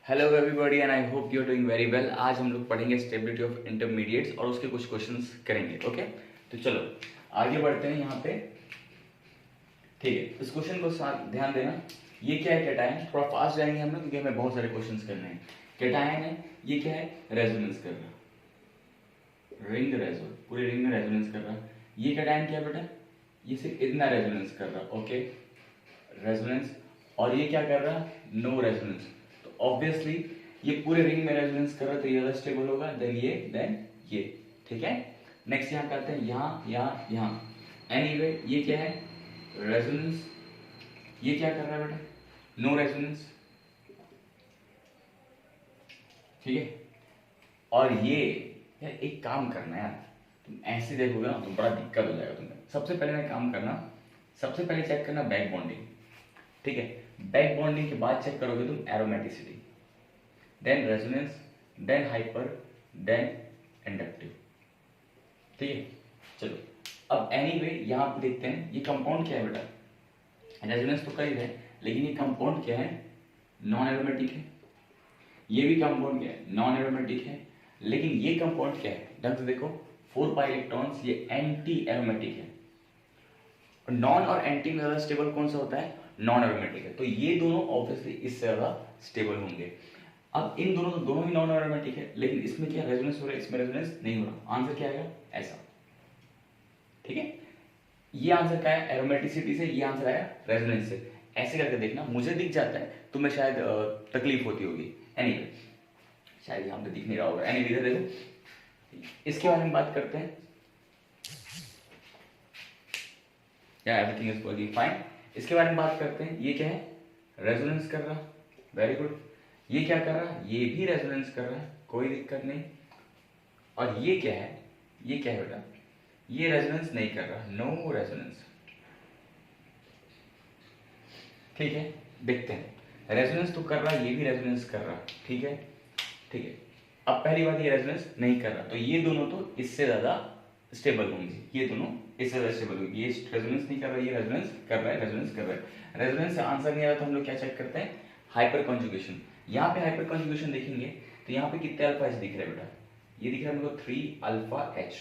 Hello everybody and I hope you are doing very well. आज हम लोग पढ़ेंगे स्टेबिलिटी ऑफ इंटरमीडिएट्स और उसके कुछ क्वेश्चंस करेंगे। ओके, तो चलो आगे बढ़ते हैं यहाँ पे। ठीक है, इस क्वेश्चन को साथ ध्यान देना। ये क्या है? कैटायन। थोड़ा फास्ट जाएंगे हम लोग क्योंकि हमें बहुत सारे क्वेश्चंस करने हैं। कैटायन है, ये क्या है? रेजोनेंस कर रहा, रिंग रेजो, पूरे रिंग में रेजोनेंस कर रहा। ये कैटायन क्या है बेटा? ये सिर्फ इतना रेजोनेंस कर रहा। Okay, resonance. और ये क्या कर रहा? No resonance. तो ऑब्वियसली ये पूरे रिंग में रेजोनेंस कर रहा, तो ये ज्यादा स्टेबल होगा देन ये, देन ये। ठीक है, नेक्स्ट यहाँ पे आते हैं, यहाँ यहाँ। एनीवे ये क्या है? रेजोनेंस। ये क्या कर रहा है बेटा? No resonance. ठीक है, और ये यार एक काम करना यार, तुम ऐसे देखोगे ना तो बड़ा दिक्कत हो जाएगा तुम्हें। सबसे पहले मैं काम करना, सबसे पहले चेक करना बैक बॉन्डिंग। ठीक है, बैक बॉन्डिंग के बाद चेक करोगे तुम aromaticity, then resonance, then hyper, then inductive. ठीक है, चलो अब एनीवे यहाँ पे देखते हैं ये कंपाउंड क्या है बेटा। रेजोनेंस तो कर ही रहे, लेकिन ये कंपाउंड क्या है? नॉन एरोमेटिक है। ये भी कंपाउंड क्या है? नॉन एरोमेटिक है। लेकिन ये कंपाउंड क्या है? ढंग से देखो, 4 पाई इलेक्ट्रॉन्स, ये एंटी एरोमेटिक है। नॉन और एंटी में ज्यादा स्टेबल कौन सा होता है? नॉन एरोमेटिक है। तो ये दोनों ऑब्वियसली इससे ज्यादा स्टेबल होंगे। अब इन दोनों ही नॉन एरोमेटिक है, लेकिन इसमें क्या रेजोनेंस हो रहा है, इसमें रेजोनेंस नहीं हो रहा। आंसर क्या आएगा? ऐसा। ठीक है, ये आंसर क्या है? एरोमेटिसिटी से। ये आंसर आया रेजोनेंस से। ऐसे करके देखना, मुझे दिख जाता है, तुम्हें शायद तकलीफ होती होगी। एनीवे शायद यहाँ पे दिख नहीं रहा होगा। एनीवे इधर देखो, इसके बारे में बात करते हैं। या एवरीथिंग इज वर्किंग फाइन। इसके बारे में बात करते हैं। ये क्या है? रेजोनेंस कर रहा, वेरी गुड। ये क्या कर रहा? ये भी रेजोनेंस कर रहा है, कोई दिक्कत नहीं। और ये क्या है? ये क्या है बेटा? ये रेजोनेंस नहीं कर रहा, नो रेजोनेंस। ठीक है, देखते हैं। रेजोनेंस तो कर रहा, ये भी रेजोनेंस कर रहा। ठीक है, ठीक है। अब पहली बात, ये रेजोनेंस नहीं कर रहा, तो ये दोनों तो इससे ज्यादा स्टेबल होंगे। ये दोनों इससे ज्यादा स्टेबल होंगे। ये रेजोनेंस नहीं कर रहा, ये रेजोनेंस कर रहा है, रेजोनेंस कर रहा है। रेजोनेंस से आंसर नहीं आ रहा तो हम लोग क्या चेक करते हैं? Hyper conjugation. यहाँ पे हाइपर कॉन्जुगेशन देखेंगे तो यहाँ पे कितने अल्फा एच दिख रहे हैं बेटा? ये दिख रहा है हमको 3 अल्फा एच।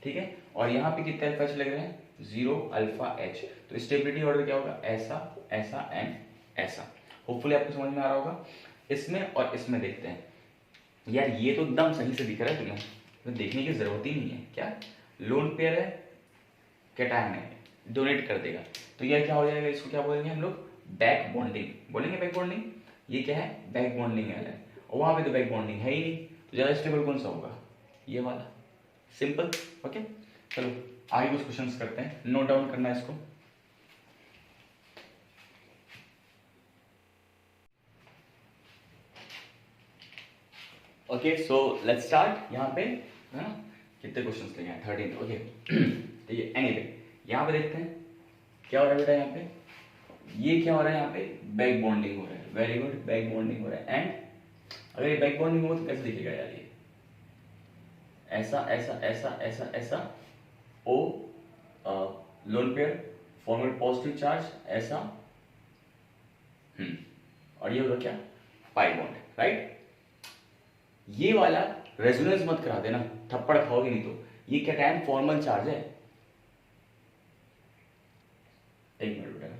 ठीक है, और यहाँ पे कितने अल्फा एच लग रहे हैं? 0 अल्फा एच। तो स्टेबिलिटी ऑर्डर क्या होगा? ऐसा, ऐसा एंड ऐसा। होपफुली आपको समझ में आ रहा होगा। इसमें और इसमें देखते हैं। यार ये तो एकदम सही से दिख रहा है तुम्हें, तो देखने की जरूरत ही नहीं है। क्या लोन पेयर है, कैटायन है, डोनेट कर देगा, तो यार क्या हो जाएगा? इसको क्या बोलेंगे हम लोग? बैक बॉन्डिंग बोलेंगे। बैक बॉन्डिंग, ये क्या है? बैक बॉन्डिंग है। और वहां पे तो बैक बॉन्डिंग है ही नहीं, तो ज्यादा स्टेबल कौन सा होगा? ये वाला। सिंपल। ओके, चलो आगे कुछ क्वेश्चंस करते हैं, नोट डाउन करना है इसको। Okay, so let's start. यहाँ पे है ना कितने क्वेश्चंस लेंगे? 13। ओके, ठीक है। एनीवे यहाँ पे देखते हैं क्या हो रहा है बेटा। यहाँ पे ये क्या हो रहा है? यहाँ पे बैक बॉन्डिंग हो रहा है। वेरी गुड, बैक बॉन्डिंग हो रहा है। एंड अगर ये बैक बॉन्डिंग हो तो कैसे दिखेगा यार? ये ऐसा ऐसा ऐसा ऐसा ऐसा, O lone pair formal positive charge ऐसा, और ये होगा क्या? Pi bond, right. ये वाला रेजोनेंस मत करा देना, थप्पड़ खाओगे नहीं तो। ये कैटायन फॉर्मल चार्ज है। एक मिनट बेटा,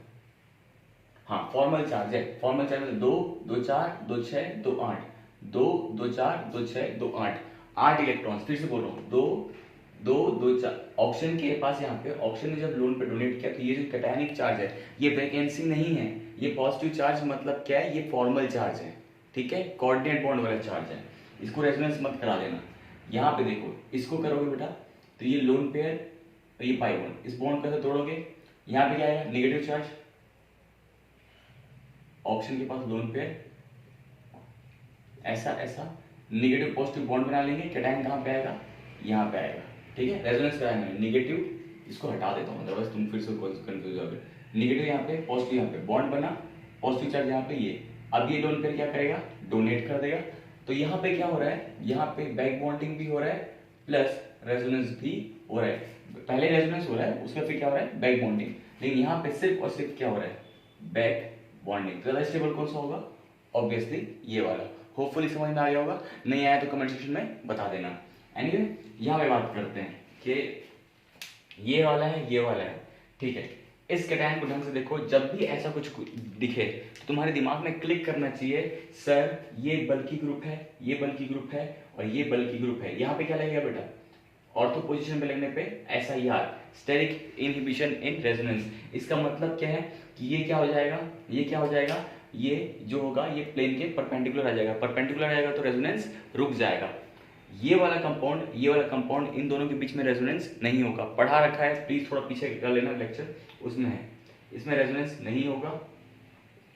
हाँ फॉर्मल चार्ज है। फॉर्मल चार्ज है 2 2 4 2 6 2 8, 2 2 4 2 6 2 8, 8 इलेक्ट्रॉन्स। फिर से बोल रहा हूँ, 2 2 2 4। ऑक्सीजन के पास यहाँ पे ऑक्सीजन ने जब लोन पे डोनेट किया, तो ये जो कैटायनिक चार्ज है ये वैकेंसी नहीं है, ये पॉजिटिव चार्ज मतलब क्या है? ये फॉर्मल चार्ज है। ठीक है, कोऑर्डिनेट बॉन्ड वाला चार्ज है। इसको रेजोनेंस मत करा देना। यहाँ पे देखो, इसको करोगे बेटा तो ये लोन पेयर और ये पाई बॉन्ड, इस बॉन्ड को ऐसे तोड़ोगे, यहाँ पे क्या आएगा? Negative charge. ऑक्सीजन के पास लोन पेयर ऐसा ऐसा, नेगेटिव पॉजिटिव बॉन्ड बना लेंगे। कैटायन कहाँ पे आएगा? यहाँ पे आएगा। ठीक है, रेजोनेंस कराना है। नेगेटिव इसको हटा देता हूँ, अदरवाइज तुम फिर से कंफ्यूज हो गए। नेगेटिव यहाँ पे, पॉजिटिव यहाँ पे, बॉन्ड बना, पॉजिटिव चार्ज यहाँ पे ये। अब ये लोन पेयर क्या करेगा? डोनेट कर देगा। तो यहाँ पे क्या हो रहा है? यहाँ पे बैक बॉन्डिंग भी हो रहा है प्लस रेजोनेंस भी हो रहा है। पहले रेजोनेंस हो रहा है, उसका फिर क्या हो रहा है? Back bonding. लेकिन यहाँ पे सिर्फ और सिर्फ क्या हो रहा है? Back bonding. ज्यादा स्टेबल कौन सा होगा? ऑब्वियसली ये वाला। होपफुली समझ में आ गया होगा, नहीं आया तो कमेंट सेक्शन में बता देना। एनीवे यहाँ पे बात करते हैं कि ये वाला है, ये वाला है, ठीक है। इस कैटायन को ढंग से देखो, जब भी ऐसा कुछ दिखे तो तुम्हारे दिमाग में क्लिक करना चाहिए, सर ये बल्कि ग्रुप है, ये बल्कि ग्रुप है और ये बल्कि ग्रुप है। यहाँ पे क्या लगेगा बेटा, ऑर्थो पोजीशन पे लगने पे SIR, steric inhibition in resonance. इसका मतलब क्या है कि ये क्या हो जाएगा, ये क्या हो जाएगा, ये जो होगा ये प्लेन के परपेंडिकुलर आ जाएगा, परपेंडिकुलर आ जाएगा तो रेजोनेंस रुक जाएगा। ये वाला कंपाउंड, ये वाला कंपाउंड, इन दोनों के बीच में रेजोनेंस नहीं होगा। पढ़ा रखा है, प्लीज थोड़ा पीछे कर लेना लेक्चर, उसमें है, इसमें रेजोनेंस नहीं होगा,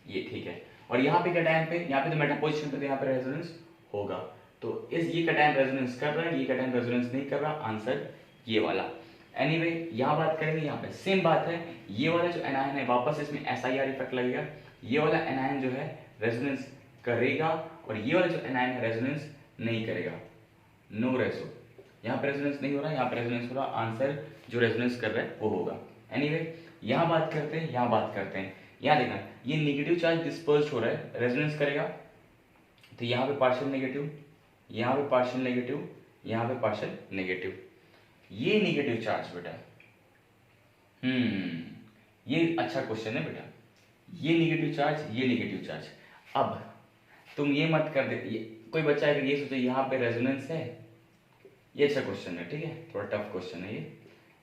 ये ठीक है। और यहाँ पे कैटायन पे, यहाँ पे तो मेटा पोजीशन पे, तो यहाँ पे रेजोनेंस होगा। तो इस ये कैटायन रेजोनेंस कर रहा है, ये कैटायन रेजोनेंस नहीं कर रहा, आंसर ये वाला। एनीवे यहाँ बात करेंगे, यहाँ पे सेम बात है, ये वाला जो एनायन है वापस इसमें SIR इफेक्ट लगेगा, ये वाला एनायन जो है रेजोनेंस करेगा और ये वाला जो एनायन है रेजोनेंस नहीं करेगा, नो रेजो। यहाँ पे रेजोनेंस नहीं हो रहा, यहाँ पे रेजोनेंस हो रहा, आंसर जो रेजोनेंस कर रहा है वो होगा। एनीवे यहाँ बात करते हैं, यहाँ बात करते हैं, यहाँ देखना ये नेगेटिव चार्ज डिस्पर्स हो रहा है, रेजोनेंस करेगा तो यहाँ पे पार्शियल नेगेटिव, यहाँ पे पार्शियल नेगेटिव, यहाँ पे पार्शियल नेगेटिव, ये नेगेटिव चार्ज बेटा, ये अच्छा क्वेश्चन है बेटा, ये नेगेटिव चार्ज, ये नेगेटिव चार्ज। अब तुम ये मत कर दे, कोई बच्चा अगर ये सोचे यहाँ पे रेजोनेंस है, ये अच्छा क्वेश्चन है, ठीक है, थोड़ा टफ क्वेश्चन है ये।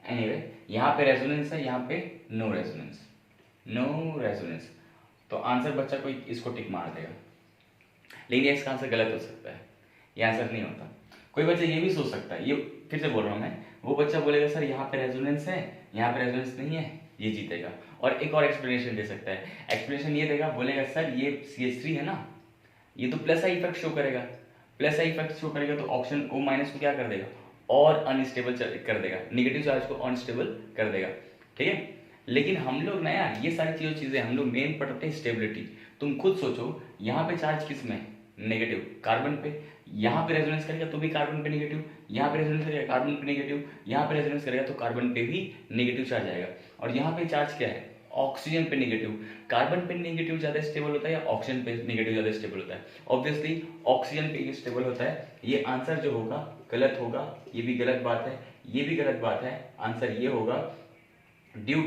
एनीवे यहाँ पे रेजोनेंस है, यहाँ पे नो रेजोनेंस, नो रेजोनेंस, तो आंसर बच्चा कोई इसको टिक मार देगा, लेकिन इसका आंसर गलत हो सकता है, ये आंसर नहीं होता। कोई बच्चा ये भी सोच सकता है, ये फिर से बोल रहा हूँ मैं, वो बच्चा बोलेगा सर यहाँ पे रेजोनेंस है, यहाँ पे रेजोनेंस नहीं है, ये जीतेगा। और एक और एक्सप्लेनेशन दे सकता है, एक्सप्लेनेशन ये देगा, बोलेगा सर ये CH3 है ना, ये तो प्लस आई इफेक्ट शो करेगा, प्लस आई इफेक्ट शो करेगा तो ऑप्शन O माइनस को क्या कर देगा, और अनस्टेबल कर देगा, नेगेटिव चार्ज को अनस्टेबल कर देगा, ठीक है। लेकिन हम लोग ना यार, ये सारी चीजें हम लोग मेन पढ़ते हैं स्टेबिलिटी। तुम खुद सोचो, यहाँ पे चार्ज किस में, नेगेटिव, कार्बन पे, यहाँ पे रेजोनेंस करेगा तो भी कार्बन पे नेगेटिव, यहाँ पे रेजोनेंस करेगा कार्बन पे नेगेटिव, यहाँ पे रेजोनेंस करेगा तो कार्बन पे भी नेगेटिव चार्ज आएगा। और यहाँ पे चार्ज क्या है, ऑक्सीजन पे नेगेटिव, कार्बन पे नेगेटिव ज्यादा स्टेबल होता है या ऑक्सीजन पे नेगेटिव ज्यादा स्टेबल होता है, ऑब्वियसली ऑक्सीजन पे स्टेबल होता है। ये आंसर जो होगा गलत होगा, ये भी गलत बात है, ये भी गलत बात है, आंसर ये होगा ड्यू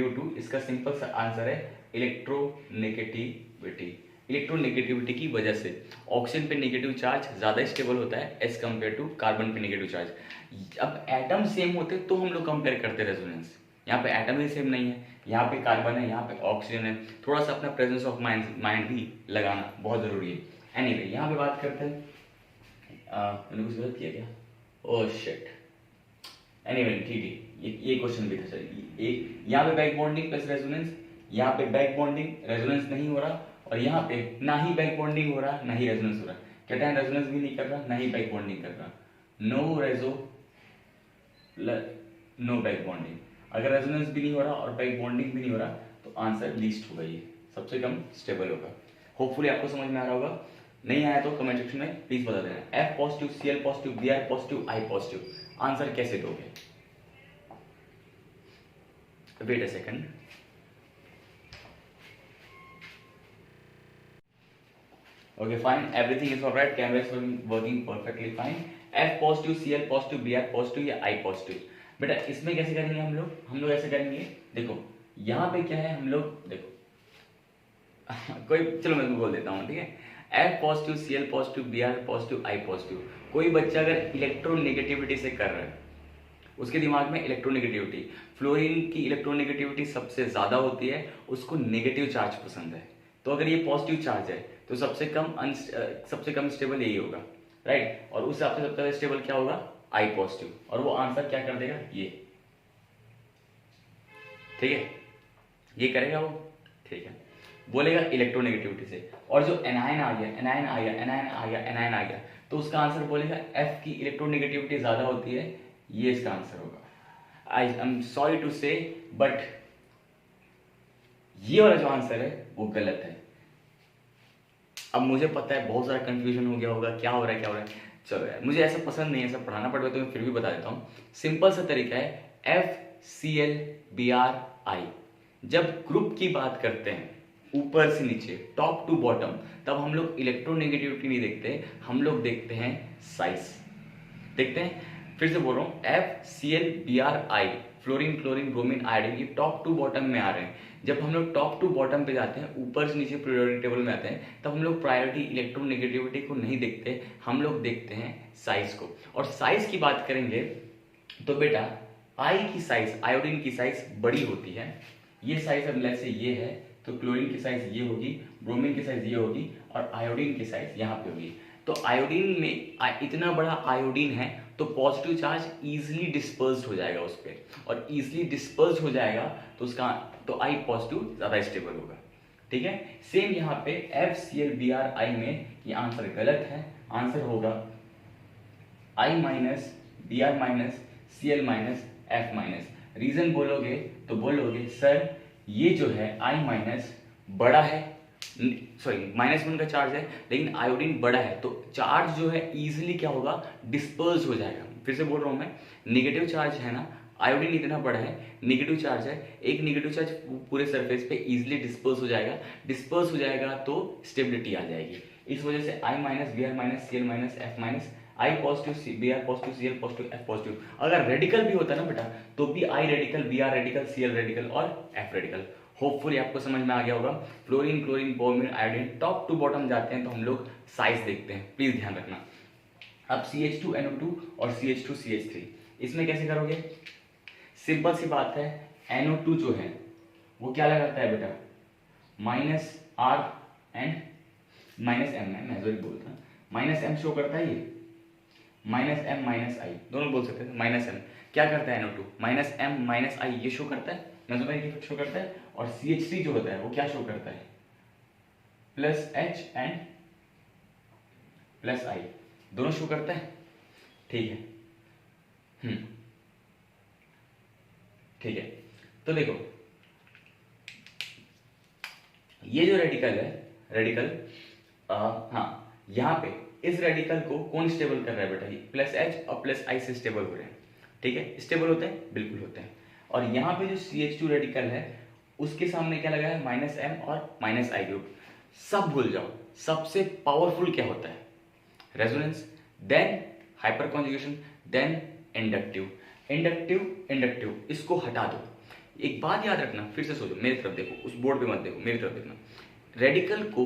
टू, इसका सिंपल सा आंसर है इलेक्ट्रोनेगेटिविटी, इलेक्ट्रोनेगेटिविटी की वजह से ऑक्सीजन पे नेगेटिव चार्ज ज्यादा स्टेबल होता है एज कम्पेयर टू कार्बन पे नेगेटिव चार्ज। अब एटम सेम होते तो हम लोग कंपेयर करते रेजोनेंस, यहाँ पे एटम ही सेम नहीं है, यहाँ पे कार्बन है, यहाँ पे ऑक्सीजन है, थोड़ा सा अपना प्रेजेंस ऑफ माइंड भी लगाना बहुत जरूरी है। एनीवे यहाँ पे बात करते हैं, मैंने कुछ गलत किया क्या, ओह शिट, एनीवे ठीक है, ये क्वेश्चन भी था सर, एक यहाँ पे बैक बॉन्डिंग प्लस रेजोनेंस, यहाँ पे बैक बॉन्डिंग रेजोनेंस नहीं हो रहा, और यहाँ पे ना ही बैक बॉन्डिंग हो रहा ना ही रेजोनेंस हो रहा, कैटायन रेजोनेंस भी नहीं कर रहा ना ही बैक बॉन्डिंग कर रहा, नो रेजो नो बैक बॉन्डिंग। अगर रेजोनेंस भी नहीं हो रहा और बैक बॉन्डिंग भी नहीं हो रहा तो आंसर लीस्ट होगा, ये सबसे कम स्टेबल होगा। होपफुली आपको समझ में आ रहा होगा, नहीं आया तो कमेंट सेक्शन में प्लीज बता देना। F positive, Cl positive, Br positive, I positive, answer कैसे दोगे, wait a second, okay fine, everything is all right, camera is working perfectly fine। F positive, Cl positive, Br positive या I positive, बेटा इसमें कैसे करेंगे हम लोग ऐसे करेंगे, देखो यहाँ पे क्या है, हम लोग देखो कोई, चलो मैं बोल देता हूँ, ठीक है, F positive, Cl positive, Br positive, I positive. कोई बच्चा अगर इलेक्ट्रोनेगेटिविटी से कर रहा है, उसके दिमाग में इलेक्ट्रोनेगेटिविटी, फ्लोरीन की इलेक्ट्रोनेगेटिविटी सबसे ज्यादा होती है, उसको नेगेटिव चार्ज पसंद है, तो अगर ये पॉजिटिव चार्ज है तो सबसे कम स्टेबल यही होगा, राइट, और उस हिसाब से सबसे ज्यादा स्टेबल क्या होगा, I पॉजिटिव, और वो आंसर क्या कर देगा, ये, ठीक है, ये करेगा वो, ठीक है, बोलेगा इलेक्ट्रोनेगेटिविटी से। और जो एनायन आ गया तो उसका आंसर बोलेगा F की इलेक्ट्रोनेगेटिविटी ज्यादा होती है, ये इसका आंसर होगा। आई एम सॉरी टू से बट ये वाला जो आंसर है वो गलत है। अब मुझे पता है बहुत सारा कंफ्यूजन हो गया होगा, क्या हो रहा है, चलो यार, मुझे ऐसा पसंद नहीं है, ऐसा पढ़ाना पड़ता है तो मैं फिर भी बता देता हूँ। सिंपल सा तरीका है, FCl Br I। जब ग्रुप की बात करते हैं ऊपर से नीचे, टॉप टू बॉटम, तब हम लोग इलेक्ट्रोनेगेटिविटी नहीं देखते, हम लोग देखते हैं साइज। देखते हैं, फिर से बोल रहा हूँ, FCl Br fluorine, chlorine, bromine, iodine, ये टॉप टू बॉटम में आ रहे हैं। जब हम लोग टॉप टू बॉटम पे जाते हैं, ऊपर से नीचे पीरियोडिक टेबल में आते हैं, तब हम लोग प्रायोरिटी इलेक्ट्रोनेगेटिविटी को नहीं देखते, हम लोग देखते हैं साइज को। और साइज की बात करेंगे तो बेटा आई की साइज, आयोडीन की साइज बड़ी होती है। ये साइज अब लेट्स से ये है, तो क्लोरीन की साइज ये होगी, ब्रोमीन की साइज ये होगी, और आयोडीन की साइज यहाँ पे होगी। तो आयोडीन में इतना बड़ा आयोडीन है तो पॉजिटिव चार्ज इजीली डिस्पर्स्ड हो जाएगा उस पर, और इजीली डिस्पर्स्ड हो जाएगा तो उसका तो आई पॉजिटिव ज़्यादा स्टेबल होगा। ठीक है, सेम यहाँ पे FCl Br में ये आंसर गलत है, आंसर होगा I minus Br minus Cl minus F minus. Reason बोलोगे तो बोलोगे सर ये जो है I माइनस बड़ा है, सॉरी -1 का चार्ज है, लेकिन आयोडीन बड़ा है, तो चार्ज जो है इजीली क्या होगा, डिस्पर्स हो जाएगा। फिर से बोल रहा हूँ मैं, नेगेटिव चार्ज है ना, आयोडीन इतना बड़ा है, नेगेटिव चार्ज है, एक नेगेटिव चार्ज पूरे सरफेस पे इजीली डिस्पर्स हो जाएगा, डिस्पर्स हो जाएगा तो स्टेबिलिटी आ जाएगी। इस वजह से I minus Br minus Cl minus F minus, I positive, Br positive, Cl positive, F positive. अगर रेडिकल भी होता ना बेटा तो भी I radical, Br radical, Cl radical और F रेडिकल। होपफुली आपको समझ में आ गया होगा। Fluorine, chlorine, bromine, iodine top to bottom जाते हैं तो हम लोग साइज देखते हैं, प्लीज ध्यान रखना। अब CH2NO2 और CH2CH3, इसमें कैसे करोगे? सिंपल सी बात है, NO2 जो है वो क्या लगाता है बेटा, -R एंड -M, मैं जो बोलता हूँ -M शो करता है, ये -M -I दोनों बोल सकते हैं। -M क्या करता है, NO2 -M -I ये शो करता है, मेसोमेरिक इफेक्ट शो करता है। और CH3 जो होता है वो क्या शो करता है, +H एंड +I दोनों शो करता है। ठीक है, ठीक है, तो देखो ये जो रेडिकल है, रेडिकल हाँ, यहाँ पे इस रेडिकल को कौन स्टेबल कर रहा है बेटा, +H और +I से स्टेबल हो रहे हैं। ठीक है, स्टेबल होते हैं, बिल्कुल होते हैं। और यहाँ पे जो CH2 रेडिकल है उसके सामने क्या लगा है, -M और -I ग्रुप। सब भूल जाओ, सबसे पावरफुल क्या होता है, resonance, then hyper conjugation, then inductive. Inductive इसको हटा दो। एक बात याद रखना, फिर से सोचो, मेरी तरफ देखो, उस बोर्ड पे मत देखो, मेरी तरफ देखना। रेडिकल को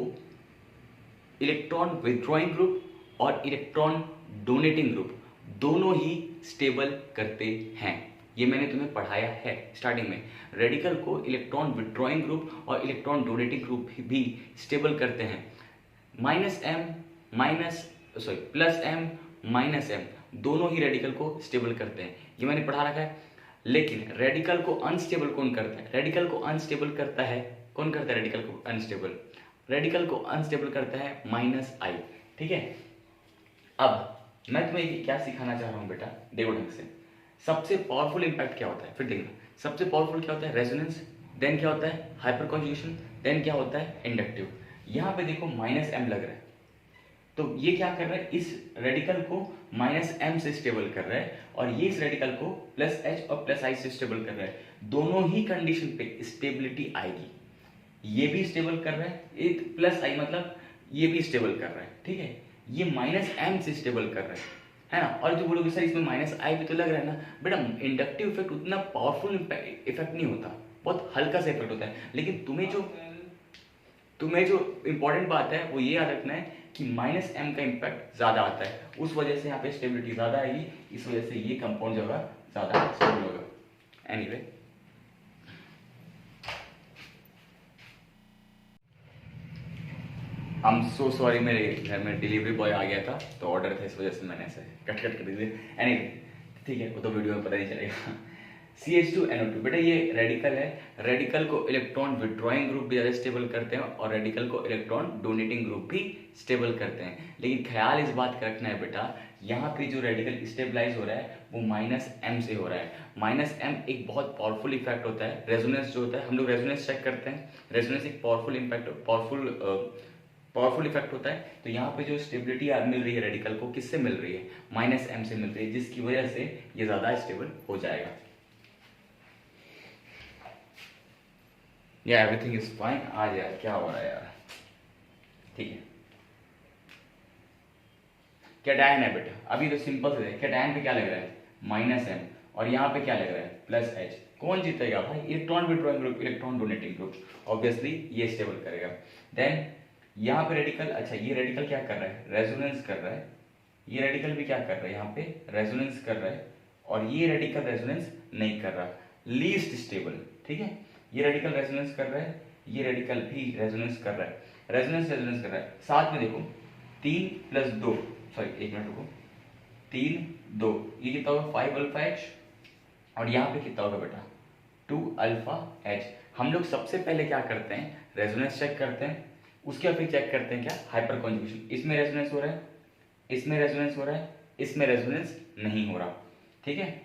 इलेक्ट्रॉन विथड्रॉइंग ग्रुप और इलेक्ट्रॉन डोनेटिंग ग्रुप दोनों ही स्टेबल करते हैं। ये मैंने तुम्हें पढ़ाया है स्टार्टिंग में। रेडिकल को इलेक्ट्रॉन विथड्रॉइंग ग्रुप और इलेक्ट्रॉन डोनेटिंग ग्रुप भी स्टेबल करते हैं। +M दोनों ही रेडिकल को स्टेबल करते हैं, ये मैंने पढ़ा रखा है। लेकिन रेडिकल को अनस्टेबल कौन करता है, रेडिकल को अनस्टेबल करता है, कौन करता है रेडिकल को अनस्टेबल, रेडिकल को अनस्टेबल करता है -I। ठीक है, अब मैं तुम्हें क्या सिखाना चाह रहा हूं बेटा, देखो ढंग से। सबसे पावरफुल इंपैक्ट क्या होता है, फिर देखना, सबसे पावरफुल क्या होता है, रेजोनेंस, देन क्या होता है हाइपर कॉन्जुगेशन, देन क्या होता है इंडक्टिव। यहाँ पे देखो -M लग रहा है, तो ये क्या कर रहा है, इस रेडिकल को -M से स्टेबल कर रहा है, और ये इस रेडिकल को +H और +I से स्टेबल कर रहा है। दोनों ही कंडीशन पे स्टेबिलिटी आएगी। ये भी स्टेबल कर रहा है, एक +I मतलब ये भी स्टेबल कर रहा है। ठीक है, ये -M से स्टेबल कर रहा है ना। और जो बोलोगे सर इसमें -I भी तो लग रहा है ना, बेटा इंडक्टिव इफेक्ट उतना पावरफुल इफेक्ट नहीं होता, बहुत हल्का सा इफेक्ट होता है। लेकिन तुम्हें जो इंपॉर्टेंट बात है वो ये याद रखना है कि -M का इम्पैक्ट ज्यादा आता है, उस वजह से यहाँ पे स्टेबिलिटी ज्यादा आएगी, इस वजह से ये कंपाउंड जो होगा ज्यादा स्टेबल होगा। Anyway I am so sorry, मेरे घर में डिलीवरी बॉय आ गया था तो ऑर्डर था, इस वजह से मैंने ऐसे कट कर दिया। एनीवे ठीक है, वो तो वीडियो में पता नहीं चलेगा। CH2NO2 बेटा ये रेडिकल है, रेडिकल को इलेक्ट्रॉन विड्रॉइंग ग्रुप भी ज़्यादा स्टेबल करते हैं और रेडिकल को इलेक्ट्रॉन डोनेटिंग ग्रुप भी स्टेबल करते हैं। लेकिन ख्याल इस बात का रखना है बेटा, यहाँ पे जो रेडिकल स्टेबलाइज हो रहा है वो -M से हो रहा है। -M एक बहुत पावरफुल इफेक्ट होता है। रेजोनेंस जो होता है, हम लोग रेजोनेंस चेक करते हैं, रेजोनेंस एक पावरफुल इफेक्ट होता है। तो यहाँ पे जो स्टेबिलिटी मिल रही है रेडिकल को, किससे मिल रही है, -M से मिल रही है, जिसकी वजह से ये ज़्यादा स्टेबल हो जाएगा। या एवरीथिंग इज फाइन। आज यार क्या हो रहा है यार, ठीक है। कैटायन है बेटा, अभी तो सिंपल से है। कैटायन पे क्या लग रहा है -m, और यहाँ पे क्या लग रहा है +H। कौन जीतेगा भाई, electron withdrawing group, electron donating group, obviously ये स्टेबल करेगा। देन यहाँ पे रेडिकल, अच्छा ये रेडिकल क्या कर रहा है, रेजोनेंस कर रहा है। ये रेडिकल भी क्या कर रहा है, यहाँ पे रेजोनेंस कर रहा है, और ये रेडिकल रेजोनेंस नहीं कर रहा, लीस्ट स्टेबल, ठीक है। ये रेडिकल रेजोनेंस कर रहा है, ये रेडिकल भी रेजोनेंस कर रहा है, रेजोनेंस रेजोनेंस कर रहा है। साथ में देखो 3 + 2, सॉरी 1 मिनट रुको, 3 2, ये कितना होगा 5 α H, और यहाँ पे कितना होगा बेटा 2 α H। हम लोग सबसे पहले क्या करते हैं, रेजोनेंस चेक करते हैं, उसके बाद फिर चेक करते हैं क्या, हाइपर कॉन्जुगेशन। इसमें रेजोनेंस हो रहा है, इसमें रेजोनेंस हो रहा है, इसमें रेजोनेंस नहीं हो रहा, ठीक है।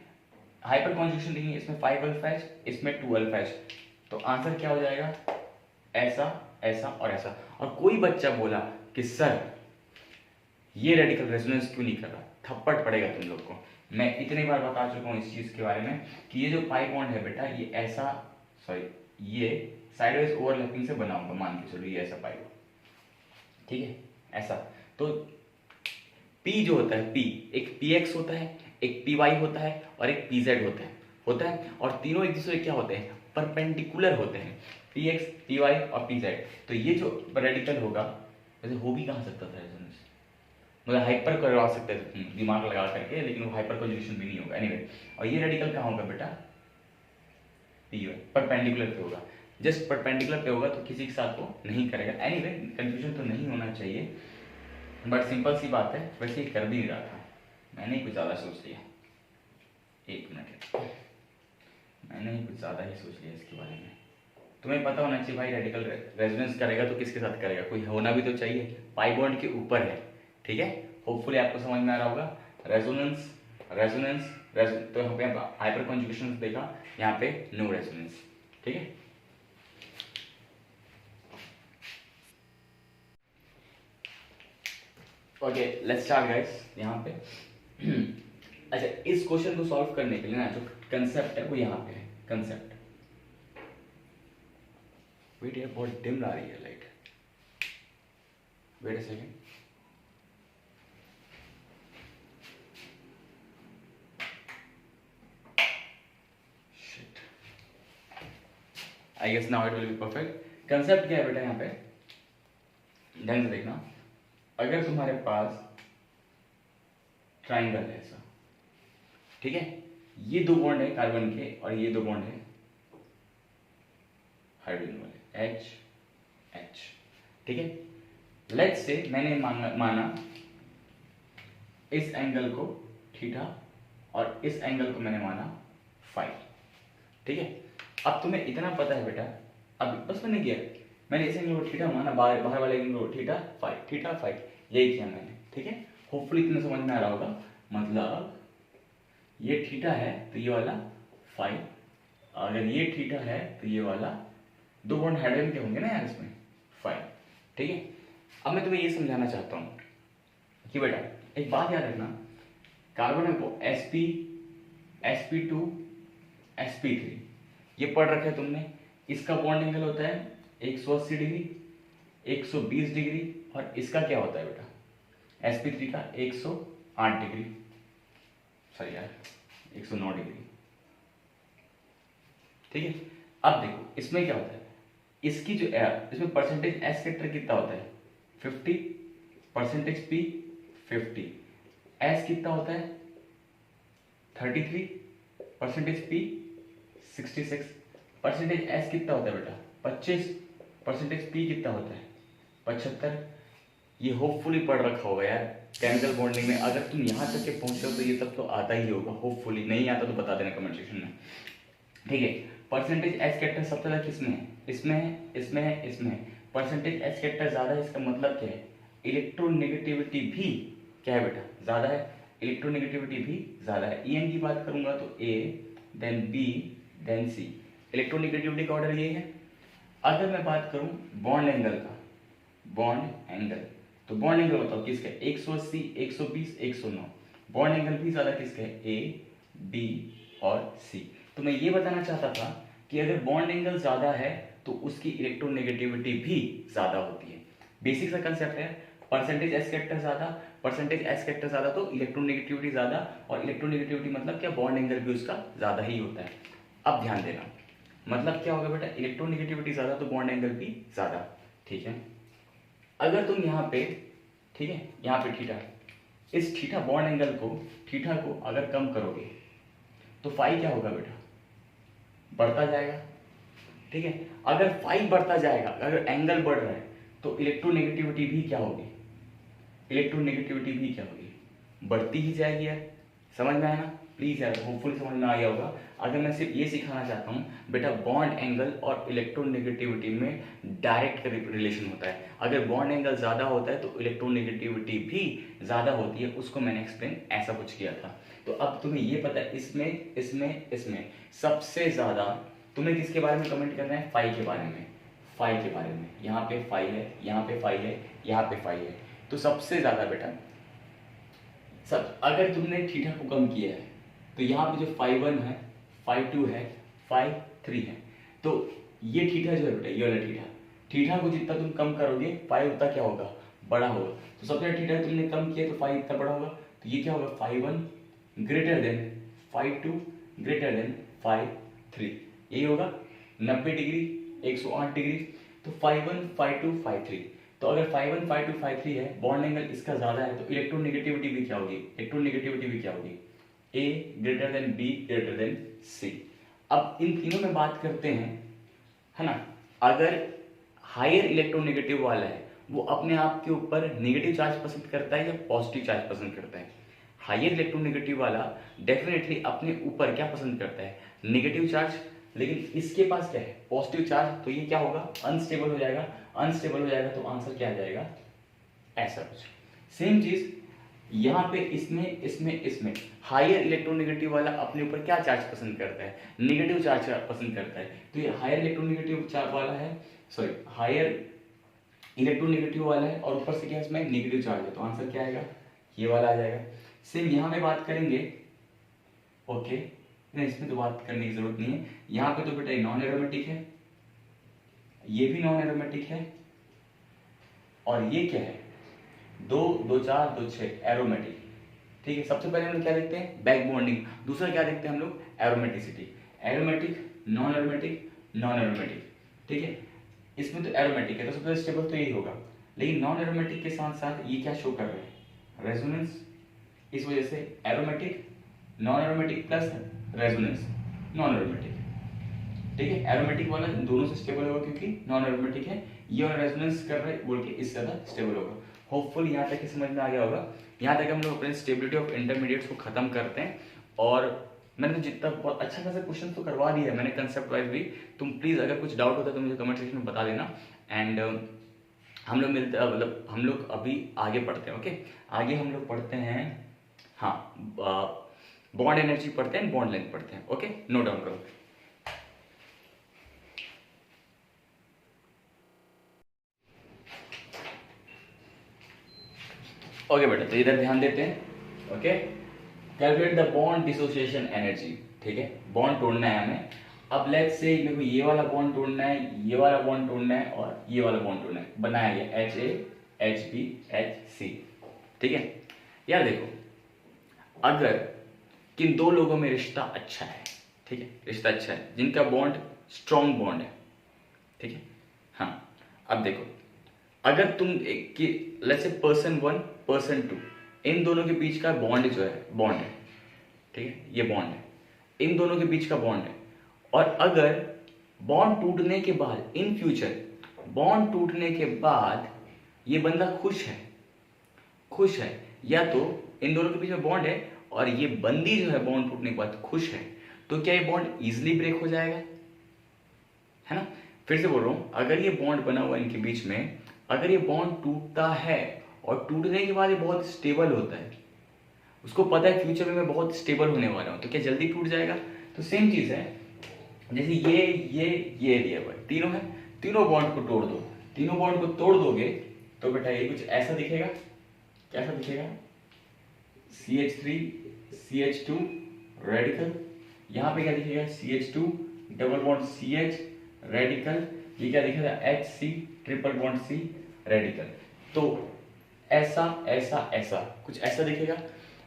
हाइपर कॉन्जुगेशन देखेंगे, इसमें 5 α H, इसमें 2 α H, तो आंसर क्या हो जाएगा, ऐसा ऐसा और ऐसा। और कोई बच्चा बोला कि सर ये रेडिकल रेजोनेंस क्यों नहीं कर रहा, थप्पड़ पड़ेगा तुम लोग को। मैं इतनी बार बता चुका हूँ इस चीज के बारे में कि ये जो पाई बॉन्ड है बेटा, ये ऐसा, सॉरी ये साइडवेज ओवरलैपिंग से बना होगा, मान के चलो ये ऐसा पाई, ठीक है ऐसा। तो P जो होता है, P एक PX होता है, एक PY होता है, और एक PZ होता है, और तीनों एक दूसरे क्या होते हैं, परपेंडिकुलर होते हैं, PX PY और PZ। तो ये जो रेडिकल होगा, वैसे हो भी कहाँ सकता था रेजोनेंस, मतलब हाइपर करवा सकते थे दिमाग लगा करके, लेकिन वो हाइपर कॉन्जुगेशन भी नहीं होगा एनीवे। और ये रेडिकल कहाँ होगा बेटा, PY परपेंडिकुलर पे होगा, जस्ट परपेंडिकुलर पे होगा, तो किसी के साथ वो नहीं करेगा। एनीवे कंफ्यूजन तो नहीं होना चाहिए, बट सिंपल सी बात है, वैसे ही कर भी नहीं रहा था, मैंने ही कुछ ज़्यादा सोच लिया। एक मिनट, मैंने ही कुछ ज़्यादा ही सोच लिया इसके बारे में। तुम्हें पता होना चाहिए भाई, रेडिकल रेजोनेंस करेगा तो किसके साथ करेगा, कोई होना भी तो चाहिए, पाई बॉन्ड के ऊपर है, ठीक है। होपफुली आपको समझ में आ रहा होगा। रेजोनेंस रेजोनेंस तो यहाँ पे हाइपर कॉन्जुगेशन देखा, यहाँ पे नो रेजोनेंस, ठीक है। ओके लेट्स स्टार्ट गाइस यहाँ पे। अच्छा इस क्वेश्चन को सॉल्व करने के लिए ना जो कंसेप्ट है वो यहाँ पे है, कंसेप्ट। वेट यार बहुत डिम आ रही है light, wait a second. I guess now it will be perfect. Concept क्या है बेटा यहाँ पे, ध्यान से देखना। अगर तुम्हारे पास ट्राइंगल है ऐसा, ठीक है, ये 2 बॉन्ड है कार्बन के, और ये 2 बॉन्ड है हाइड्रोजन वाले, H H, ठीक है। लेट्स से मैंने माना इस एंगल को थीटा, और इस एंगल को मैंने माना फाई, ठीक है। अब तुम्हें इतना पता है बेटा, अब बस मैंने किया, मैंने इस एंगल को थीटा माना, बाहर वाले एंगल को थीटा फाई, यही किया मैंने, ठीक है। होपफुली तुम्हें समझ में आ रहा होगा, मतलब ये थीटा है तो ये वाला फाई, अगर ये थीटा है तो ये वाला, 2 बॉन्ड हाइड्रोजन के होंगे ना यार इसमें, फाई, ठीक है। अब मैं तुम्हें ये समझाना चाहता हूँ कि बेटा एक बात याद रखना, कार्बन को sp sp2 sp3 ये पढ़ रखा है तुमने। इसका बॉन्ड एंगल होता है 180 डिग्री, 120 डिग्री, और इसका क्या होता है बेटा sp3 का 108 डिग्री, सॉरी यार 109 डिग्री, ठीक है। अब देखो इसमें क्या होता है, इसकी जो इसमें परसेंटेज एस फैक्टर कितना होता है 50, परसेंटेज पी 50, एस कितना होता है 33, परसेंटेज पी 66, परसेंटेज एस कितना होता है बेटा 25, परसेंटेज पी कितना होता है 75। ये होपफुली पढ़ रखा होगा यार केमिकल बॉन्डिंग में, अगर तुम यहाँ तक के पहुंचे हो तो ये सब तो आता ही होगा होपफुली, नहीं आता तो बता देना कमेंट सेक्शन में, ठीक है। परसेंटेज एस कैरेक्टर सबसे ज्यादा किसमें है, इसमें है, इसमें है, इसमें है। परसेंटेज एस कैरेक्टर ज्यादा है, इसका मतलब क्या है, इलेक्ट्रोनेगेटिविटी भी क्या है बेटा ज्यादा है, इलेक्ट्रोनेगेटिविटी भी ज्यादा है। ईएन की बात करूंगा तो A then B then C, electronegativity का ऑर्डर ये है। अगर मैं बात करूं बॉन्ड एंगल का, बॉन्ड एंगल, तो बॉन्ड एंगल बताओ किसका है 180, 120, 109, बॉन्ड एंगल भी ज्यादा किसका है ए बी और सी। तो मैं ये बताना चाहता था कि अगर बॉन्ड एंगल ज्यादा है तो उसकी इलेक्ट्रोनेगेटिविटी भी ज़्यादा होती है। बेसिक सा कंसेप्ट है, परसेंटेज एस कैरेक्टर ज़्यादा, परसेंटेज एस कैरेक्टर ज़्यादा तो इलेक्ट्रोनेगेटिविटी ज़्यादा, और इलेक्ट्रोनेगेटिविटी मतलब क्या, बॉन्ड एंगल भी उसका ज़्यादा ही होता है। अब ध्यान देना, मतलब क्या होगा बेटा, इलेक्ट्रोनेगेटिविटी ज़्यादा तो बॉन्ड एंगल भी ज़्यादा। ठीक है, अगर तुम यहाँ पे, ठीक है, यहाँ पे थीटा, इस थीटा बॉन्ड एंगल को, थीटा को अगर कम करोगे तो फाई क्या होगा बेटा, बढ़ता जाएगा। ठीक है, अगर फाई बढ़ता जाएगा, अगर एंगल बढ़ रहा है तो इलेक्ट्रोनेगेटिविटी भी क्या होगी, इलेक्ट्रोनेगेटिविटी भी क्या होगी, बढ़ती ही जाएगी यार। समझ में आया ना? प्लीज यार, होपफुली समझ में आ गया होगा। अगर मैं सिर्फ ये सिखाना चाहता हूँ बेटा, बॉन्ड एंगल और इलेक्ट्रोनेगेटिविटी में डायरेक्ट रिलेशन होता है। अगर बॉन्ड एंगल ज़्यादा होता है तो इलेक्ट्रोनेगेटिविटी भी ज़्यादा होती है, उसको मैंने एक्सप्लेन ऐसा कुछ किया था। तो अब तुम्हें ये पता है, इसमें इसमें इसमें सबसे ज़्यादा तुम्हें किसके बारे में कमेंट करना है, फाई के बारे में, फाई के बारे में। यहाँ पे फाई है, यहाँ पे फाई है, यहाँ पे फाई है, तो सबसे ज़्यादा बेटा सब, अगर तुमने थीटा को कम किया है तो यहाँ पे जो फाई 1 है, फाई 2 है, फाई 3 है, तो ये थीटा जो है बेटा, ये वाला थीटा, थीटा को जितना तुम कम करोगे फाई उतना क्या होगा, बड़ा होगा। तो सबसे थीटा तुमने कम किया तो फाई इतना बड़ा होगा, तो ये क्या होगा, phi 1 greater than phi 2 greater than phi 3, यही होगा 90 डिग्री, 108 डिग्री। तो फाई 1 फाई 2 फाई 3, तो अगर फाई 1 फाई 2 फाई 3 है, बॉन्ड एंगल इसका ज्यादा है, तो इलेक्ट्रोनेगेटिविटी भी क्या होगी, इलेक्ट्रोनेगेटिविटी भी क्या होगी, A greater than B greater than C। अब इन तीनों में बात करते हैं, है ना। अगर हायर इलेक्ट्रोनेगेटिव वाला है वो अपने आप के ऊपर नेगेटिव चार्ज पसंद करता है या पॉजिटिव चार्ज पसंद करता है, हायर इलेक्ट्रोनेगेटिव वाला डेफिनेटली अपने ऊपर क्या पसंद करता है, नेगेटिव चार्ज। लेकिन इसके पास क्या है, पॉजिटिव चार्ज, तो ये क्या होगा, अनस्टेबल हो जाएगा। अनस्टेबल हो जाएगा तो आंसर क्या आ जाएगा, ऐसा कुछ। सेम चीज यहाँ पे इसमें इसमें इसमें हायर इलेक्ट्रोनेगेटिव वाला अपने ऊपर क्या चार्ज पसंद करता है, नेगेटिव चार्ज पसंद करता है। तो ये हायर इलेक्ट्रोनेगेटिव चार्ज वाला है, सॉरी हायर इलेक्ट्रोनेगेटिव वाला है, और ऊपर से क्या इसमें नेगेटिव चार्ज है, तो आंसर क्या आएगा, ये वाला आ जाएगा। सेम यहाँ पे बात करेंगे, ओके, नहीं इसमें तो बात करने की जरूरत नहीं है। यहाँ पे तो बेटा नॉन एरोमेटिक है, ये भी नॉन एरोमेटिक है, और ये क्या है, 2 2 4 2 6 एरोमेटिक। ठीक है, सबसे पहले हम लोग क्या देखते हैं, बैक बॉन्डिंग। दूसरा क्या देखते हैं हम लोग, aromaticity, aromatic non aromatic non aromatic. ठीक है, इसमें तो एरोमेटिक है तो सबसे स्टेबल तो यही होगा, लेकिन नॉन एरोमेटिक के साथ साथ ये क्या शो कर रहे हैं, रेजोनेंस। इस वजह से aromatic non aromatic plus resonance non aromatic. ठीक है, एरोमेटिक वाला दोनों से स्टेबल होगा क्योंकि नॉन एरोमेटिक है, ये और रेजोनेंस कर रहे बोल के इससे ज्यादा स्टेबल होगा। होपफुल यहाँ तक समझ में आ गया होगा। यहाँ तक हम लोग अपने स्टेबिलिटी ऑफ इंटरमीडिएट्स को खत्म करते हैं, और मैंने तो जितना बहुत अच्छा खासा क्वेश्चन तो करवा दिया है मैंने कंसेप्ट वाइज भी। तुम प्लीज अगर कुछ डाउट होता है तो मुझे कमेंट सेक्शन में बता देना, एंड हम लोग मिलते हैं, मतलब हम लोग अभी आगे पढ़ते हैं। ओके, आगे हम लोग पढ़ते हैं, हाँ, बॉन्ड एनर्जी पढ़ते हैं, बॉन्ड लेंथ पढ़ते हैं। ओके, नोट डाउन करो। ओके बेटा, तो इधर ध्यान देते हैं। Okay, calculate the bond dissociation energy. ठीक है, बॉन्ड तोड़ना है हमें। अब लेट्स से मेरे को ये वाला बॉन्ड तोड़ना है, ये वाला बॉन्ड तोड़ना है, और ये वाला बॉन्ड तोड़ना है। बनाया गया HA HB HC। ठीक है यार, देखो अगर किन दो लोगों में रिश्ता अच्छा है, ठीक है, रिश्ता अच्छा है, जिनका बॉन्ड स्ट्रॉन्ग बॉन्ड है, ठीक है, हाँ, अब देखो अगर तुम लेट्स से पर्सन 1 पर्सन 2, इन दोनों के बीच का बॉन्ड जो है, बॉन्ड है, ठीक है, ये बॉन्ड है, इन दोनों के बीच का बॉन्ड है, और अगर बॉन्ड टूटने के बाद, इन फ्यूचर बॉन्ड टूटने के बाद ये बंदा खुश है, या तो इन दोनों के बीच में बॉन्ड है और ये बंदी जो है बॉन्ड टूटने के बाद खुश है, तो क्या ये बॉन्ड इजिली ब्रेक हो जाएगा, है ना। फिर से बोल रहा हूं, अगर ये बॉन्ड बना हुआ है इनके बीच में, अगर ये बॉन्ड टूटता है और टूटने के बाद ये बहुत स्टेबल होता है, उसको पता है फ्यूचर में मैं बहुत स्टेबल होने वाला हूं, तो क्या जल्दी टूट जाएगा। तो सेम चीज है, जैसे ये दिया हुआ है, तीनों है, तीनों बॉन्ड को तोड़ दो, तीनों बॉन्ड को तोड़ दोगे तो बेटा ये कुछ ऐसा दिखेगा, कैसा दिखेगा, CH3 CH2 रेडिकल, यहां पे क्या दिखेगा, CH2 double bond CH radical, ये क्या दिखेगा, H C triple bond C radical. तो ऐसा ऐसा ऐसा कुछ ऐसा दिखेगा।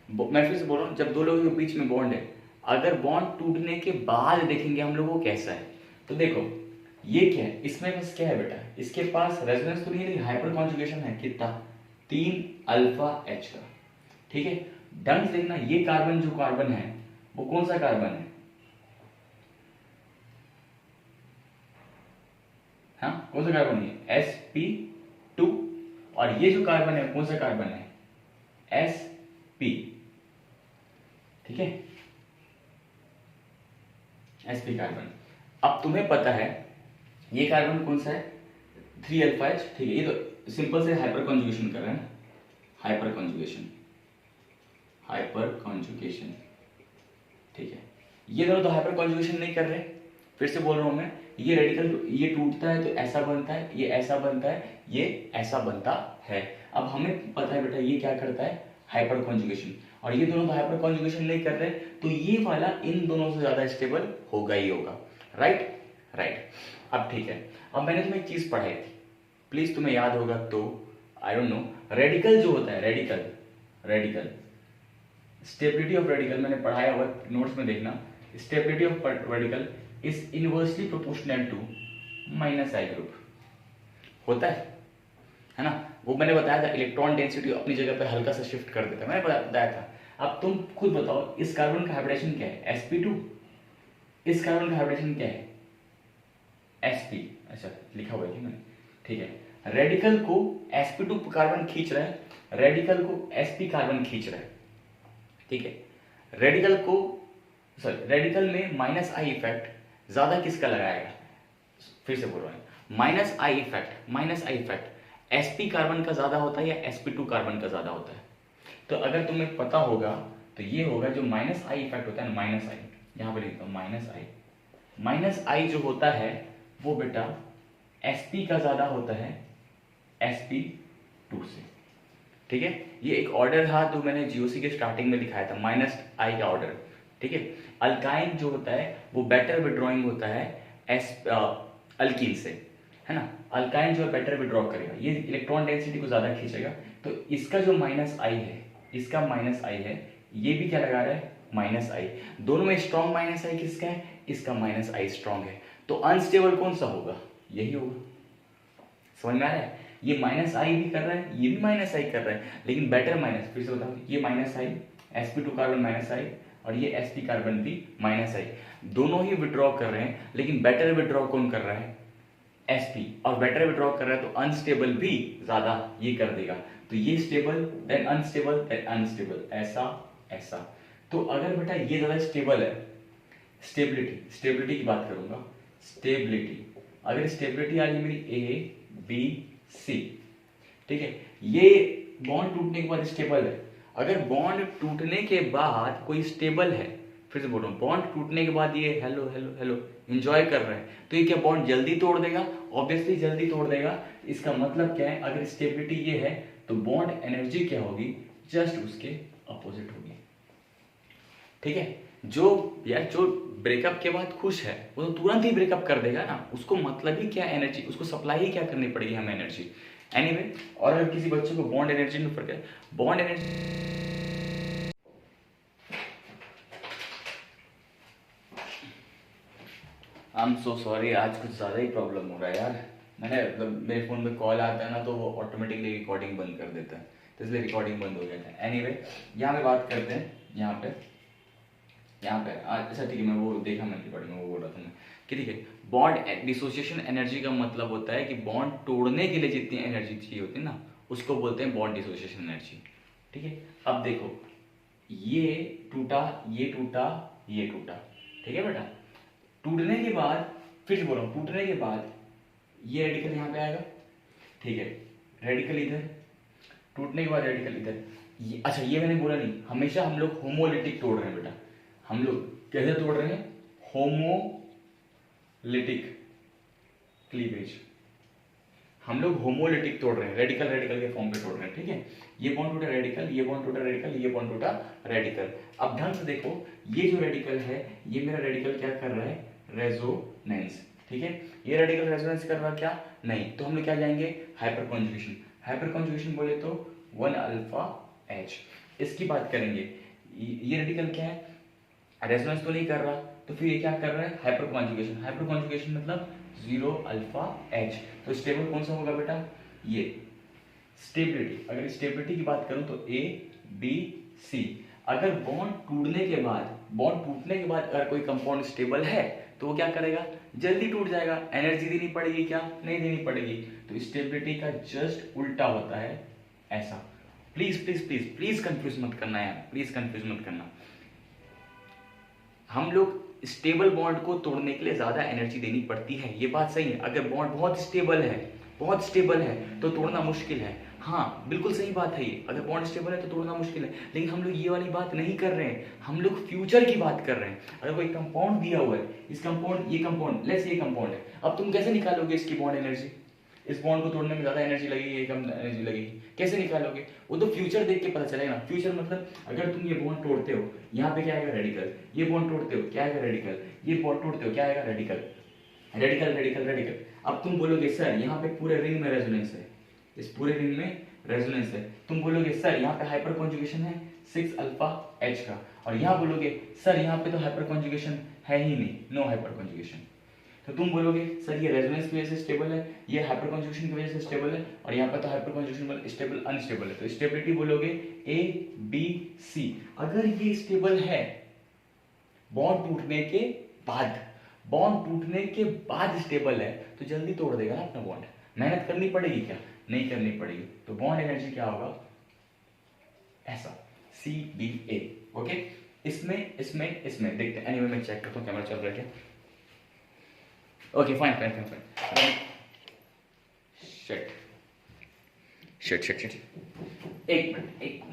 मैं फिर से बोल रहा हूँ, जब दो लोगों के बीच में बॉन्ड है, अगर बॉन्ड टूटने के बाद देखेंगे हम लोग वो कैसा है। तो देखो ये क्या है, इसमें बस क्या है बेटा, इसके पास रेजोनेंस तो नहीं है, हाइपर कॉन्जुगेशन है कितना, 3 अल्फा एच का। ठीक है, ढंग से देखना, ये कार्बन जो कार्बन है वो कौन सा कार्बन है, हाँ कौन सा कार्बन है, sp2। और ये जो कार्बन है कौन सा कार्बन है, sp। ठीक है, sp कार्बन। अब तुम्हें पता है ये कार्बन कौन सा है, 3 अल्फा एच। ठीक है, ये तो सिंपल से हाइपर कॉन्जुगेशन कर रहे हैं ना, हाइपर कॉन्जुगेशन, हाइपर कॉन्जुगेशन। ठीक है, ये दोनों तो हाइपर कॉन्जुगेशन नहीं कर रहे। फिर से बोल रहा हूं मैं, ये रेडिकल ये टूटता है तो ऐसा बनता है, ये ऐसा बनता है, ये ऐसा बनता है। अब हमें पता है बेटा ये क्या करता है, हाइपर कॉन्जुगेशन, और ये दोनों तो हाइपर कॉन्जुगेशन नहीं कर रहे, तो ये वाला इन दोनों से ज्यादा स्टेबल होगा ही होगा। Right right. अब ठीक है, अब मैंने तुम्हें एक चीज पढ़ाई थी, प्लीज तुम्हें याद होगा तो, आई डोंट नो, रेडिकल जो होता है, radical radical stability of radical मैंने पढ़ाया हुआ, नोट्स में देखना। Stability of radical is inversely proportional to minus I group होता है ना। वो मैंने बताया था, इलेक्ट्रॉन डेंसिटी अपनी जगह पे हल्का सा शिफ्ट कर देता है, मैंने बताया था। अब तुम खुद बताओ, इस कार्बन का हाइब्रिडेशन क्या है, sp2। इस कार्बन का हाइब्रिडेशन क्या है, sp। अच्छा लिखा हुआ है मैंने, ठीक है। रेडिकल को sp2 कार्बन खींच रहा है, रेडिकल को sp कार्बन खींच रहा है। ठीक है, रेडिकल को रेडिकल में माइनस आई इफेक्ट ज्यादा किसका लगाएगा, फिर से बोल रहा हूं, minus I effect sp carbon का ज्यादा होता है या sp2 कार्बन का ज्यादा होता है। तो अगर तुम्हें पता होगा तो ये होगा, जो माइनस आई इफेक्ट होता है ना, माइनस आई, यहां पर लिखता हूं माइनस आई जो होता है वो बेटा sp का ज्यादा होता है sp2 से। ठीक है, ये एक ऑर्डर था जो मैंने जीओसी के स्टार्टिंग में दिखाया था, माइनस आई का ऑर्डर। ठीक है, अल्काइन जो होता है वो बेटर विड्रॉइंग होता है अल्कीन से, है ना। अल्काइन जो है बेटर विड्रॉ करेगा, ये इलेक्ट्रॉन डेंसिटी को ज्यादा खींचेगा। तो इसका जो माइनस आई है, इसका माइनस आई है, ये भी क्या लगा रहा है, माइनस आई। दोनों में स्ट्रॉन्ग माइनस आई किसका है, इसका माइनस आई स्ट्रॉन्ग है। तो अनस्टेबल कौन सा होगा, यही होगा। समझ में आ रहा है, ये माइनस आई भी कर रहा है, ये भी माइनस आई कर रहा है, लेकिन बेटर माइनस। फिर से बताओ, ये माइनस आई, sp2 कार्बन माइनस आई, और ये sp कार्बन भी माइनस आई। दोनों ही विड्रॉ कर रहे हैं, लेकिन बेटर विड्रॉ कौन कर रहा है, sp। और बेटर विड्रॉ कर रहा है तो अनस्टेबल भी ज्यादा ये कर देगा। तो ये स्टेबल देन अनस्टेबल, ऐसा ऐसा। तो अगर बेटा ये ज्यादा स्टेबल है, स्टेबिलिटी की बात करूंगा, स्टेबिलिटी, अगर स्टेबिलिटी आ रही मेरी A B C, ठीक है, ये बॉन्ड टूटने के बाद स्टेबल है। अगर बॉन्ड टूटने के बाद कोई स्टेबल है, फिर से बोल रहा हूँ, बॉन्ड टूटने के बाद ये हेलो हेलो हेलो एंजॉय कर रहे हैं, तो ये क्या बॉन्ड जल्दी तोड़ देगा, ऑब्वियसली जल्दी तोड़ देगा। इसका मतलब क्या है, अगर स्टेबिलिटी ये है तो बॉन्ड एनर्जी क्या होगी, जस्ट उसके अपोजिट होगी। ठीक है, जो ब्रेकअप के बाद खुश है वो तो तुरंत ही ब्रेकअप कर देगा ना, उसको मतलब ही क्या एनर्जी, उसको सप्लाई ही क्या करनी पड़ेगी हमें, एनर्जी। एनीवे, और अगर किसी बच्चे को बॉन्ड एनर्जी में फर्क है, bond energy, I am so sorry, आज कुछ ज़्यादा ही प्रॉब्लम हो रहा है यार। मैंने मेरे फ़ोन में कॉल आता है ना तो वो ऑटोमेटिकली रिकॉर्डिंग बंद कर देता है, तो इसलिए रिकॉर्डिंग बंद हो गया था। एनीवे, यहाँ पे बात करते हैं, यहाँ पे अच्छा ठीक है, मैं वो देखा, मैं रिकॉर्डिंग में वो बोल रहा था मैं कि ठीक है, बॉन्ड डिसोसिएशन एनर्जी का मतलब होता है कि बॉन्ड तोड़ने के लिए जितनी एनर्जी चाहिए होती है ना, उसको बोलते हैं बॉन्ड डिसोसिएशन एनर्जी। ठीक है, अब देखो, ये टूटा, ये टूटा, ये टूटा, ठीक है बेटा। टूटने के बाद, फिर से बोल रहा हूँ, टूटने के बाद ये रेडिकल यहाँ पे आएगा, ठीक है, रेडिकल इधर, टूटने के बाद रेडिकल इधर। अच्छा ये मैंने बोला नहीं, हमेशा हम लोग होमोलिटिक तोड़ रहे हैं बेटा। हम लोग कैसे तोड़ रहे हैं, होमोलिटिक क्लीवेज, हम लोग होमोलिटिक तोड़ रहे हैं, रेडिकल रेडिकल के फॉर्म पे तोड़ रहे हैं। ठीक है, ये बॉन्ड टूटा रेडिकल, ये बॉन्ड टूटा रेडिकल, ये बॉन्ड टूटा रेडिकल। अब ढंग से देखो, ये जो रेडिकल है, ये मेरा रेडिकल क्या कर रहा है, रेजोनेंस। ठीक है, ये रेडिकल रेजोनेंस कर रहा क्या, नहीं, तो हम लोग क्या जाएंगे, हाइपर कॉन्जुगेशन। हाइपर कॉन्जुगेशन बोले तो 1 अल्फा एच, इसकी बात करेंगे। ये रेडिकल क्या है, रेजोनेंस तो नहीं कर रहा, तो फिर ये क्या कर रहा है, हाइपर कॉन्जुगेशन। हाइपर कॉन्जुगेशन मतलब 0 अल्फा एच, तो स्टेबल कौन सा होगा बेटा, ये स्टेबिलिटी। अगर स्टेबिलिटी की बात करूं तो ए बी सी। अगर बॉन्ड टूटने के बाद अगर कोई कंपाउंड स्टेबल है तो वो क्या करेगा, जल्दी टूट जाएगा, एनर्जी देनी पड़ेगी क्या, नहीं देनी पड़ेगी। तो स्टेबिलिटी का जस्ट उल्टा होता है ऐसा। Please please please please confuse मत करना यार, प्लीज कंफ्यूज मत करना। हम लोग स्टेबल बॉन्ड को तोड़ने के लिए ज्यादा एनर्जी देनी पड़ती है, ये बात सही है। अगर बॉन्ड बहुत स्टेबल है तो तोड़ना मुश्किल है, हाँ बिल्कुल सही बात है ये। अगर बॉन्ड स्टेबल है तो तोड़ना मुश्किल है, लेकिन हम लोग ये वाली बात नहीं कर रहे हैं, हम लोग फ्यूचर की बात कर रहे हैं। अगर कोई कंपाउंड दिया हुआ है, इस कंपाउंड ये कंपाउंड है, अब तुम कैसे निकालोगे इसकी बॉन्ड एनर्जी, इस बॉन्ड को तोड़ने में ज्यादा एनर्जी लगेगी, कम एनर्जी लगेगी, कैसे निकालोगे, वो तो फ्यूचर देख के पता चलेगा ना। फ्यूचर मतलब अगर तुम ये बॉन्ड तोड़ते हो, यहाँ पे क्या आएगा, रेडिकल। ये बॉन्ड तोड़ते हो, क्या आएगा, रेडिकल। ये बॉन्ड तोड़ते हो, क्या आएगा, रेडिकल। Radical radical radical. अब तुम बोलोगे सर यहाँ पे पूरे रिंग में रेजोनेंस है, इस पूरे रिंग में रेजोनेंस है, तुम बोलोगे सर यहाँ पे हाइपर कॉन्जुगेशन है 6 अल्फा एच का, और यहाँ बोलोगे सर यहाँ पे तो हाइपर कॉन्जुगेशन है ही नहीं, नो हाइपर कॉन्जुगेशन। तो तुम बोलोगे सर ये रेजोनेंस की वजह से स्टेबल है, ये हाइपर कॉन्जुगेशन की वजह से स्टेबल है, और यहाँ पर तो हाइपर कॉन्जुगेशन स्टेबल अनस्टेबल है, तो स्टेबिलिटी बोलोगे ए बी सी। अगर ये स्टेबल है बॉन्ड टूटने के बाद स्टेबल है तो जल्दी तोड़ देगा ना अपना बॉन्ड। मेहनत करनी पड़ेगी क्या, नहीं करनी पड़ेगी। तो बॉन्ड एनर्जी क्या होगा, ऐसा सी बी ए। ओके, इसमें देखते हैं। एनीवे मैं चेक करता हूँ कैमरा चल रहा है क्या। Okay fine fine fine fine. Shit एक मिनट।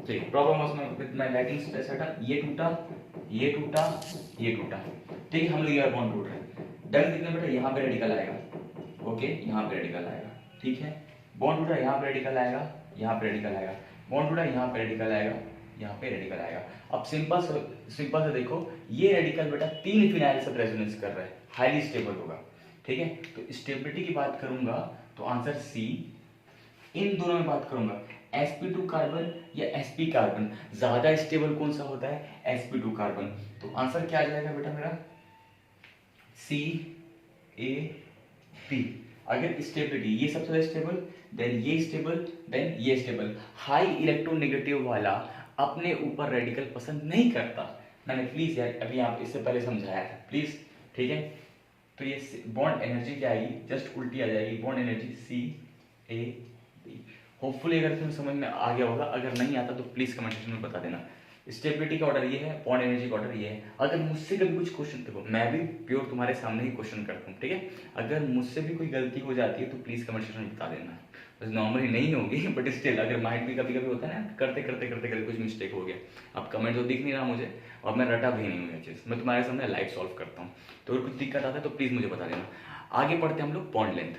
ठीक, problem with my lighting setup, ये टूटा। ठीक है, हम लोग ये बॉन्ड टूट रहे हैं। डन कितने बेटा, यहाँ पे रेडिकल आएगा। ओके, यहाँ पे रेडिकल आएगा, ठीक है। बॉन्ड टूटा, यहाँ पे रेडिकल आएगा, यहाँ पे रेडिकल आएगा। बॉन्ड टूटा, यहाँ पे रेडिकल आएगा, यहाँ पे रेडिकल आएगा। अब सिंपल से देखो, ये रेडिकल बेटा 3 फिनाइल से रेजोनेंस कर रहा है, हाईली स्टेबल होगा, ठीक है। तो स्टेबिलिटी की बात करूंगा तो आंसर सी। इन दोनों में बात करूंगा, sp2 कार्बन या sp कार्बन, ज्यादा स्टेबल कौन सा होता है, sp2 कार्बन। तो आंसर क्या आ जाएगा बेटा मेरा, सी ए पी। अगर स्टेबिलिटी ये सबसे ज्यादा स्टेबल, देन ये स्टेबल, देन ये स्टेबल। हाई इलेक्ट्रोनेगेटिव वाला अपने ऊपर रेडिकल पसंद नहीं करता। मैंने प्लीज यार अभी आप इससे पहले समझाया था, प्लीज, ठीक है। तो ये बॉन्ड एनर्जी क्या आएगी, जस्ट उल्टी आ जाएगी, bond energy C A B. Hopefully अगर तुम्हें समझ में आ गया होगा, अगर नहीं आता तो प्लीज कमेंट सेक्शन में बता देना। स्टेबिलिटी का ऑर्डर ये है, बॉन्ड एनर्जी का ऑर्डर ये है। अगर मुझसे कभी कुछ क्वेश्चन, देखो मैं भी प्योर तुम्हारे सामने ही क्वेश्चन करता हूँ, ठीक है। अगर मुझसे भी कोई गलती हो जाती है तो प्लीज कमेंट सेक्शन में बता देना। बस नॉर्मली नहीं होगी, बट स्टिल अगर माइंड भी कभी कभी होता है ना, करते करते कुछ मिस्टेक हो गया। अब कमेंट तो दिख नहीं रहा मुझे, और मैं रटा भी नहीं हूँ ये चीज़, मैं तुम्हारे सामने लाइव सॉल्व करता हूँ। तो अगर कुछ दिक्कत आता है तो प्लीज़ मुझे बता देना। आगे पढ़ते हैं हम लोग बॉन्ड लेंथ।